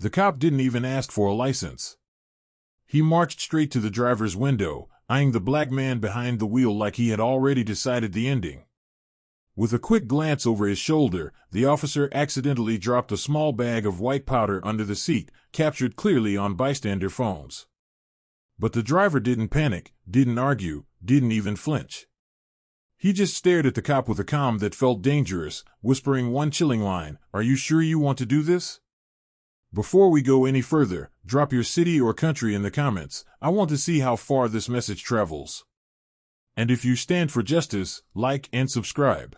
The cop didn't even ask for a license. He marched straight to the driver's window, eyeing the black man behind the wheel like he had already decided the ending. With a quick glance over his shoulder, the officer accidentally dropped a small bag of white powder under the seat, captured clearly on bystander phones. But the driver didn't panic, didn't argue, didn't even flinch. He just stared at the cop with a calm that felt dangerous, whispering one chilling line, "Are you sure you want to do this? Before we go any further, drop your city or country in the comments. I want to see how far this message travels. And if you stand for justice, like and subscribe."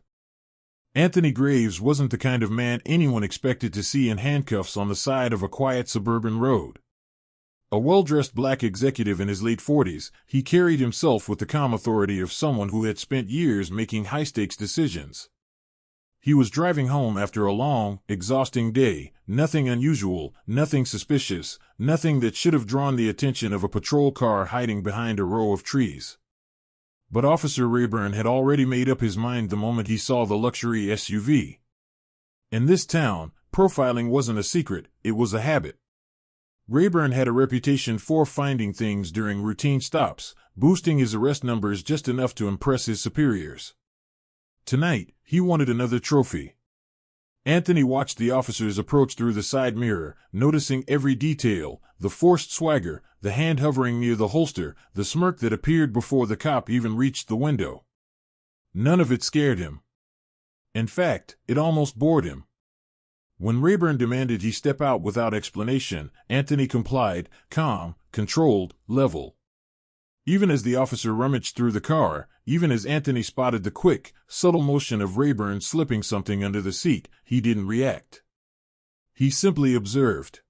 Anthony Graves wasn't the kind of man anyone expected to see in handcuffs on the side of a quiet suburban road. A well-dressed black executive in his late 40s, he carried himself with the calm authority of someone who had spent years making high-stakes decisions. He was driving home after a long, exhausting day, nothing unusual, nothing suspicious, nothing that should have drawn the attention of a patrol car hiding behind a row of trees. But Officer Rayburn had already made up his mind the moment he saw the luxury SUV. In this town, profiling wasn't a secret, it was a habit. Rayburn had a reputation for finding things during routine stops, boosting his arrest numbers just enough to impress his superiors. Tonight, he wanted another trophy. Anthony watched the officers approach through the side mirror, noticing every detail, the forced swagger, the hand hovering near the holster, the smirk that appeared before the cop even reached the window. None of it scared him. In fact, it almost bored him. When Rayburn demanded he step out without explanation, Anthony complied, calm, controlled, level. Even as the officer rummaged through the car, even as Anthony spotted the quick, subtle motion of Rayburn slipping something under the seat, he didn't react. He simply observed.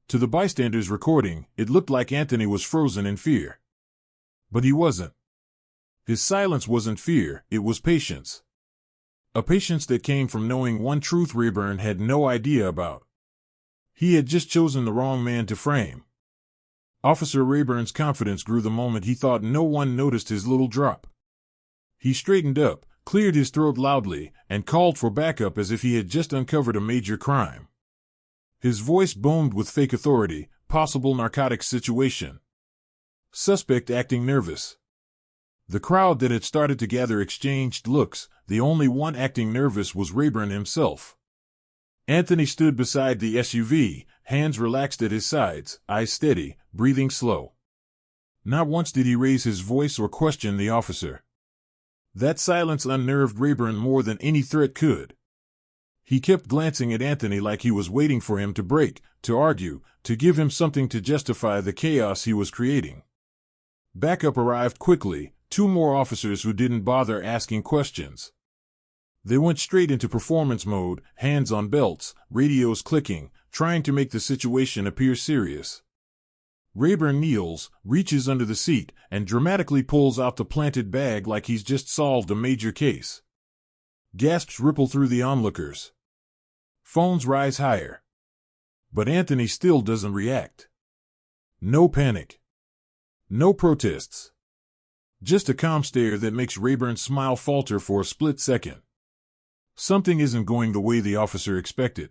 To the bystanders recording, it looked like Anthony was frozen in fear. But he wasn't. His silence wasn't fear, it was patience. A patience that came from knowing one truth Rayburn had no idea about. He had just chosen the wrong man to frame. Officer Rayburn's confidence grew the moment he thought no one noticed his little drop. He straightened up, cleared his throat loudly, and called for backup as if he had just uncovered a major crime. His voice boomed with fake authority, possible narcotics situation. Suspect acting nervous. The crowd that had started to gather exchanged looks, the only one acting nervous was Rayburn himself. Anthony stood beside the SUV, hands relaxed at his sides, eyes steady, breathing slow. Not once did he raise his voice or question the officer. That silence unnerved Rayburn more than any threat could. He kept glancing at Anthony like he was waiting for him to break, to argue, to give him something to justify the chaos he was creating. Backup arrived quickly, 2 more officers who didn't bother asking questions. They went straight into performance mode, hands on belts, radios clicking, trying to make the situation appear serious. Rayburn kneels, reaches under the seat, and dramatically pulls out the planted bag like he's just solved a major case. Gasps ripple through the onlookers. Phones rise higher. But Anthony still doesn't react. No panic. No protests. Just a calm stare that makes Rayburn's smile falter for a split second. Something isn't going the way the officer expected.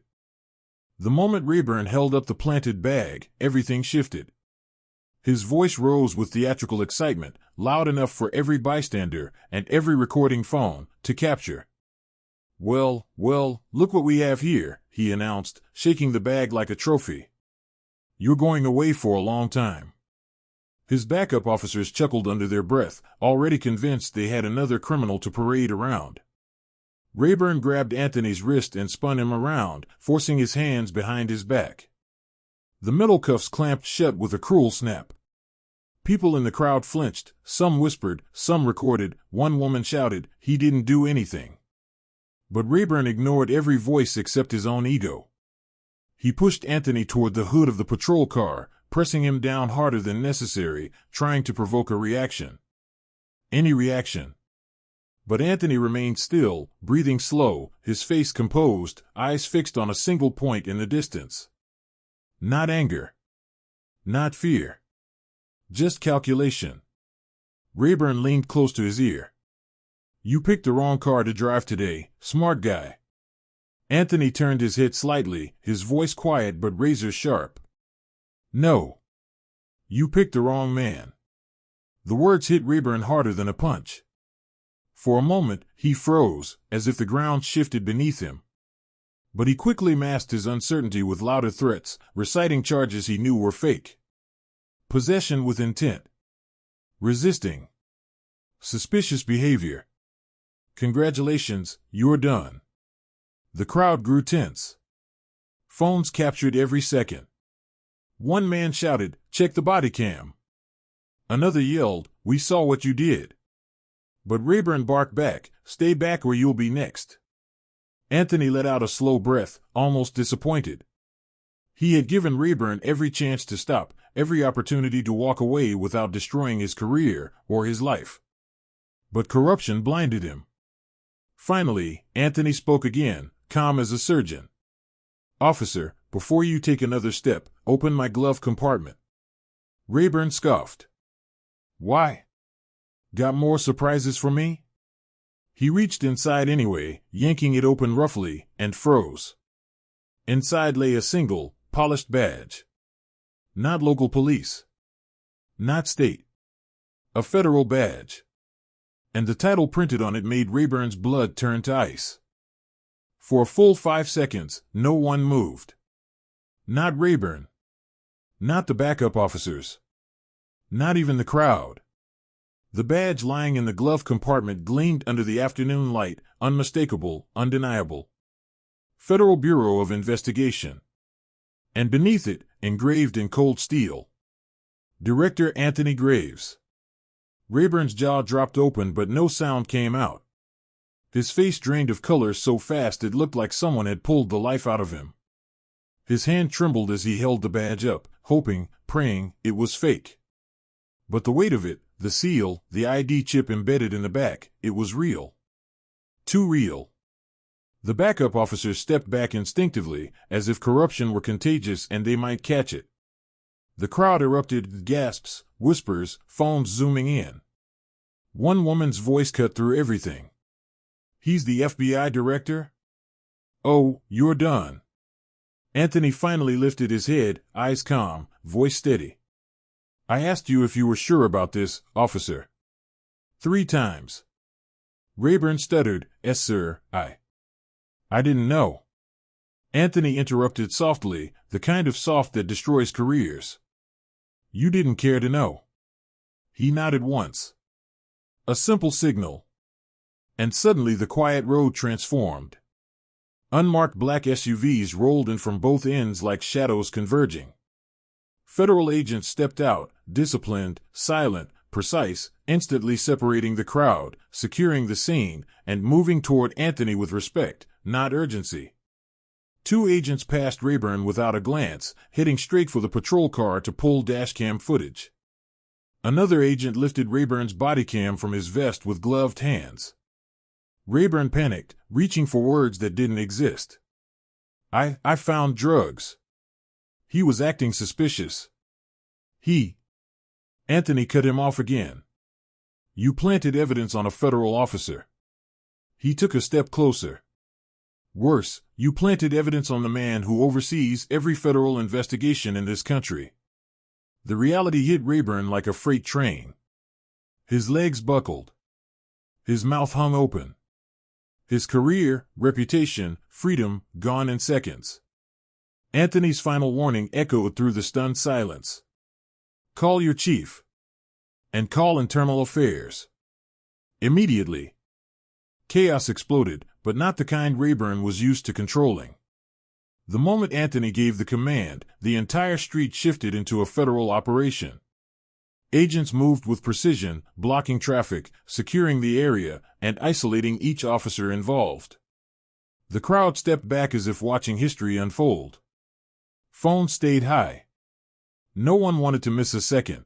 The moment Rayburn held up the planted bag, everything shifted. His voice rose with theatrical excitement, loud enough for every bystander and every recording phone to capture. Well, look what we have here," he announced, shaking the bag like a trophy. "You're going away for a long time." His backup officers chuckled under their breath, already convinced they had another criminal to parade around. Rayburn grabbed Anthony's wrist and spun him around, forcing his hands behind his back. The metal cuffs clamped shut with a cruel snap. People in the crowd flinched, some whispered, some recorded, one woman shouted, "He didn't do anything." But Rayburn ignored every voice except his own ego. He pushed Anthony toward the hood of the patrol car, pressing him down harder than necessary, trying to provoke a reaction. Any reaction. But Anthony remained still, breathing slow, his face composed, eyes fixed on a single point in the distance. Not anger. Not fear. Just calculation. Rayburn leaned close to his ear. "You picked the wrong car to drive today, smart guy." Anthony turned his head slightly, his voice quiet but razor sharp. No. You picked the wrong man. The words hit Rayburn harder than a punch. For a moment, he froze, as if the ground shifted beneath him. But he quickly masked his uncertainty with louder threats, reciting charges he knew were fake. Possession with intent. Resisting. Suspicious behavior. Congratulations, you're done. The crowd grew tense. Phones captured every second. One man shouted, "Check the body cam." Another yelled, "We saw what you did." But Rayburn barked back, "Stay back or you'll be next." Anthony let out a slow breath, almost disappointed. He had given Rayburn every chance to stop, every opportunity to walk away without destroying his career or his life. But corruption blinded him. Finally, Anthony spoke again, calm as a surgeon. "Officer, before you take another step, open my glove compartment." Rayburn scoffed. "Why? Got more surprises for me?" He reached inside anyway, yanking it open roughly, and froze. Inside lay a single, polished badge. Not local police. Not state. A federal badge. And the title printed on it made Rayburn's blood turn to ice. For a full 5 seconds, no one moved. Not Rayburn. Not the backup officers. Not even the crowd. The badge lying in the glove compartment gleamed under the afternoon light, unmistakable, undeniable. Federal Bureau of Investigation. And beneath it, engraved in cold steel, Director Anthony Graves. Rayburn's jaw dropped open but no sound came out. His face drained of color so fast it looked like someone had pulled the life out of him. His hand trembled as he held the badge up, hoping, praying, it was fake. But the weight of it, the seal, the ID chip embedded in the back, it was real. Too real. The backup officers stepped back instinctively, as if corruption were contagious and they might catch it. The crowd erupted with gasps, whispers, phones zooming in. One woman's voice cut through everything. "He's the FBI director?" "Oh, you're done." Anthony finally lifted his head, eyes calm, voice steady. "I asked you if you were sure about this, officer." 3 times. Rayburn stuttered, "Yes, sir, I didn't know." Anthony interrupted softly, the kind of soft that destroys careers. "You didn't care to know." He nodded once. A simple signal. And suddenly the quiet road transformed. Unmarked black SUVs rolled in from both ends like shadows converging. Federal agents stepped out, disciplined, silent, precise, instantly separating the crowd, securing the scene, and moving toward Anthony with respect, not urgency. 2 agents passed Rayburn without a glance, heading straight for the patrol car to pull dashcam footage. Another agent lifted Rayburn's body cam from his vest with gloved hands. Rayburn panicked, reaching for words that didn't exist. I found drugs." He was acting suspicious. Anthony cut him off again. "You planted evidence on a federal officer." He took a step closer. "Worse, you planted evidence on the man who oversees every federal investigation in this country." The reality hit Rayburn like a freight train. His legs buckled. His mouth hung open. His career, reputation, freedom, gone in seconds. Anthony's final warning echoed through the stunned silence. "Call your chief. And call internal affairs. Immediately." Chaos exploded, but not the kind Rayburn was used to controlling. The moment Anthony gave the command, the entire street shifted into a federal operation. Agents moved with precision, blocking traffic, securing the area, and isolating each officer involved. The crowd stepped back as if watching history unfold. Phones stayed high. No one wanted to miss a second.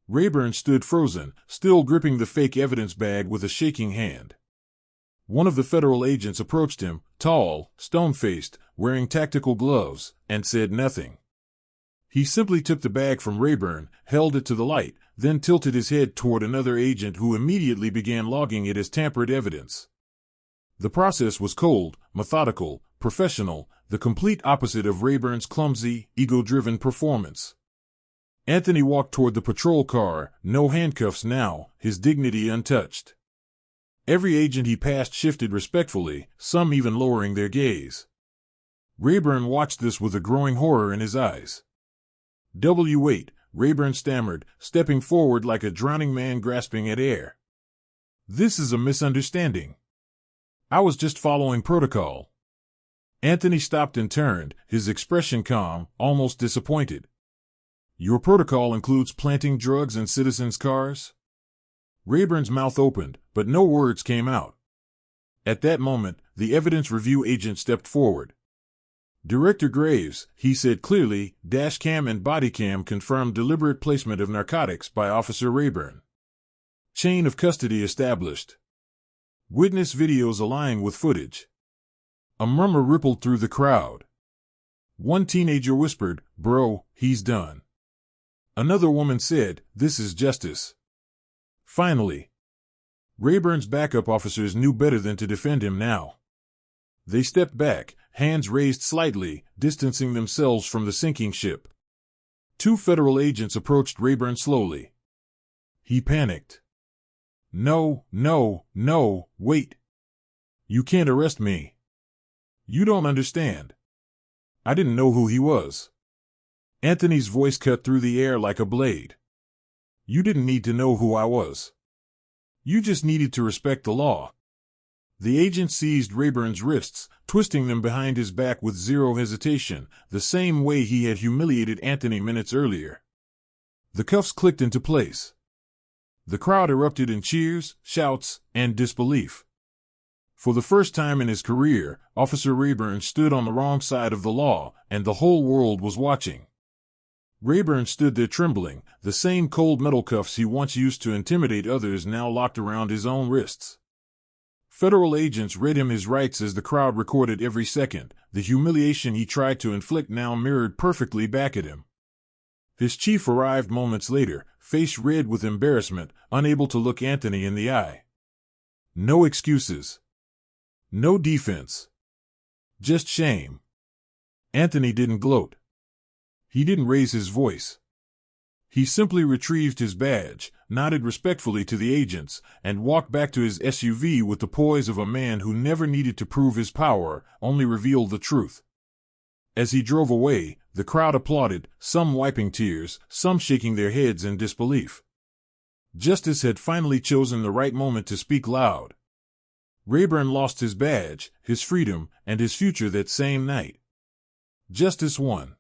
Rayburn stood frozen, still gripping the fake evidence bag with a shaking hand. One of the federal agents approached him, tall, stone-faced, wearing tactical gloves, and said nothing. He simply took the bag from Rayburn, held it to the light, then tilted his head toward another agent who immediately began logging it as tampered evidence. The process was cold, methodical, professional, the complete opposite of Rayburn's clumsy, ego-driven performance. Anthony walked toward the patrol car, no handcuffs now, his dignity untouched. Every agent he passed shifted respectfully, some even lowering their gaze. Rayburn watched this with a growing horror in his eyes. Wait, Rayburn stammered, stepping forward like a drowning man grasping at air. This is a misunderstanding. I was just following protocol. Anthony stopped and turned, his expression calm, almost disappointed. Your protocol includes planting drugs in citizens' cars? Rayburn's mouth opened, but no words came out. At that moment, the evidence review agent stepped forward. Director Graves, he said clearly, dashcam and bodycam confirmed deliberate placement of narcotics by Officer Rayburn. Chain of custody established. Witness videos align with footage. A murmur rippled through the crowd. One teenager whispered, "Bro, he's done." Another woman said, "This is justice." Finally, Rayburn's backup officers knew better than to defend him now. They stepped back, hands raised slightly, distancing themselves from the sinking ship. Two federal agents approached Rayburn slowly. He panicked. No, wait. You can't arrest me. You don't understand. I didn't know who he was. Anthony's voice cut through the air like a blade. You didn't need to know who I was. You just needed to respect the law. The agent seized Rayburn's wrists, twisting them behind his back with zero hesitation, the same way he had humiliated Anthony minutes earlier. The cuffs clicked into place. The crowd erupted in cheers, shouts, and disbelief. For the first time in his career, Officer Rayburn stood on the wrong side of the law, and the whole world was watching. Rayburn stood there trembling, the same cold metal cuffs he once used to intimidate others now locked around his own wrists. Federal agents read him his rights as the crowd recorded every second. The humiliation he tried to inflict now mirrored perfectly back at him. His chief arrived moments later, face red with embarrassment, unable to look Anthony in the eye. No excuses. No defense. Just shame. Anthony didn't gloat. He didn't raise his voice. He simply retrieved his badge, nodded respectfully to the agents, and walked back to his SUV with the poise of a man who never needed to prove his power, only reveal the truth. As he drove away, the crowd applauded, some wiping tears, some shaking their heads in disbelief. Justice had finally chosen the right moment to speak loud. Rayburn lost his badge, his freedom, and his future that same night. Justice won.